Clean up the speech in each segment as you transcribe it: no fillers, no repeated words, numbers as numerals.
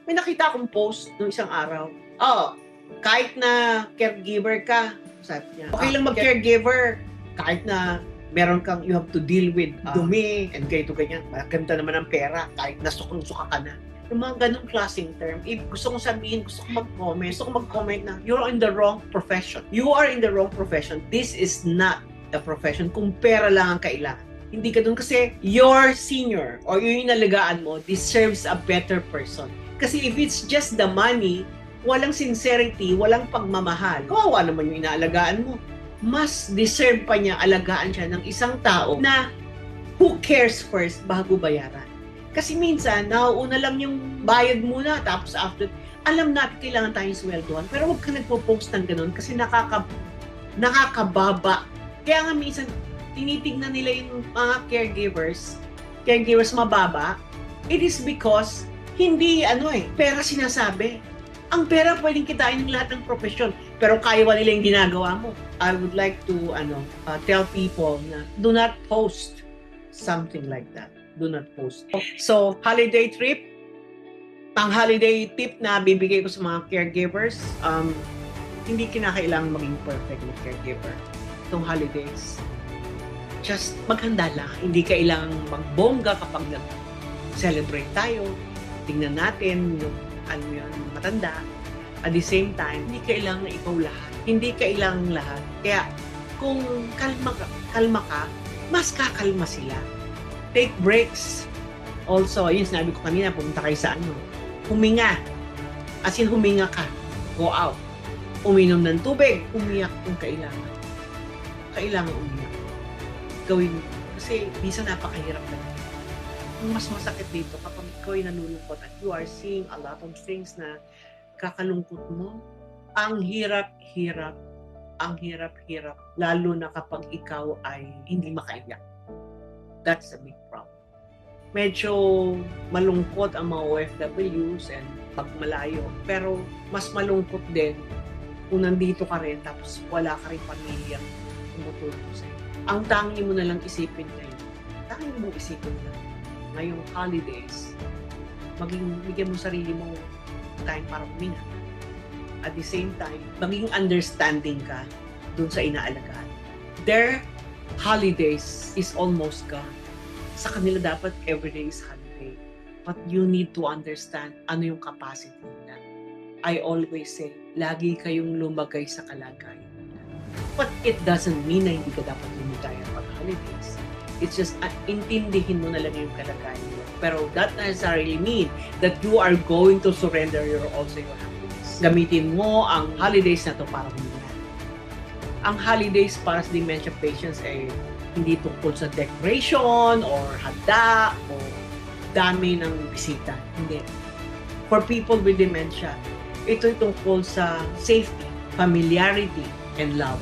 May nakita akong post nung isang araw. Oh, kahit na caregiver ka, sabi niya, okay lang mag-caregiver kahit na meron kang, you have to deal with dumi and ganyan. Maganda naman ang pera kahit nasukang-suka ka na. Yung mga ganong klaseng term, if gusto kong sabihin, gusto kong mag-comment na you're in the wrong profession. You are in the wrong profession. This is not the profession kung pera lang ang kailangan. Hindi ka dun kasi your senior or yung inalagaan mo deserves a better person. Kasi if it's just the money, walang sincerity, walang pagmamahal, kawawa naman yung inaalagaan mo. Mas deserve pa niya alagaan siya ng isang tao na who cares first bago bayaran. Kasi minsan, nauuna lang yung bayad muna, tapos after, alam natin kailangan tayong sweldohan, pero huwag ka nagpo-post ng ganun kasi nakakababa. Kaya nga minsan, tinitignan nila yung mga caregivers mababa, it is because hindi pera sinasabi. Ang pera pwedeng kitain ng lahat ng profesyon, pero kaya nila yung ginagawa mo. I would like to tell people na do not post something like that. Do not post. So, holiday trip, pang-holiday tip na bibigay ko sa mga caregivers, hindi kinakailangan maging perfect na caregiver itong holidays. Just maghanda lang. Hindi kailangang magbongga kapag nag-celebrate tayo. Tingnan natin yung matanda. At the same time, hindi kailangan na ikaw lahat. Hindi kailangan lahat. Kaya kung kalma ka, mas kakalma sila. Take breaks. Also, yun sinabi ko kanina, pumunta kayo sa huminga. As in, huminga ka. Go out. Uminom ng tubig. Umiyak kung kailangan. Kailangan umiyak. Gawin mo. Kasi bisa napakahirap na. Ang mas masakit dito kapag ikaw ay nalulungkot at you are seeing a lot of things na kakalungkot mo. Ang hirap-hirap. Ang hirap-hirap. Lalo na kapag ikaw ay hindi makaiyak. That's a big problem. Medyo malungkot ang mga OFWs and pag malayo. Pero mas malungkot din kung nandito ka rin tapos wala ka rin pamilya tumutulong sa'yo. Ang tangi mo na lang isipin ngayon. Tangi mo isipin na ngayong holidays, bigyan mo sarili mo time para huminga. At the same time, maging understanding ka dun sa inaalagaan. Their holidays is almost gone. Sa kanila dapat everyday is holiday. But you need to understand ano yung capacity nila. I always say, lagi kayong lumagay sa kalagayan nila. But it doesn't mean na hindi ka dapat lumagay pag holidays. It's just, intindihin mo na lang yung kalagayan nila. Pero that necessarily mean that you are going to surrender your happiness. Gamitin mo ang holidays na to para huminga. Ang holidays para sa dementia patients ay hindi tungkol sa decoration or handa o dami ng bisita. Hindi. For people with dementia, ito'y tungkol sa safety, familiarity, and love.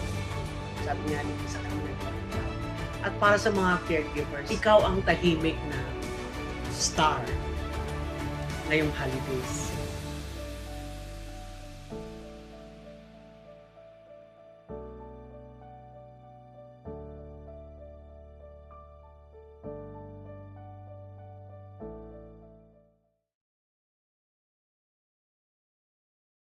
Sabi nga nito sa kanila. At para sa mga caregivers, ikaw ang tahimik na star ngayong holidays.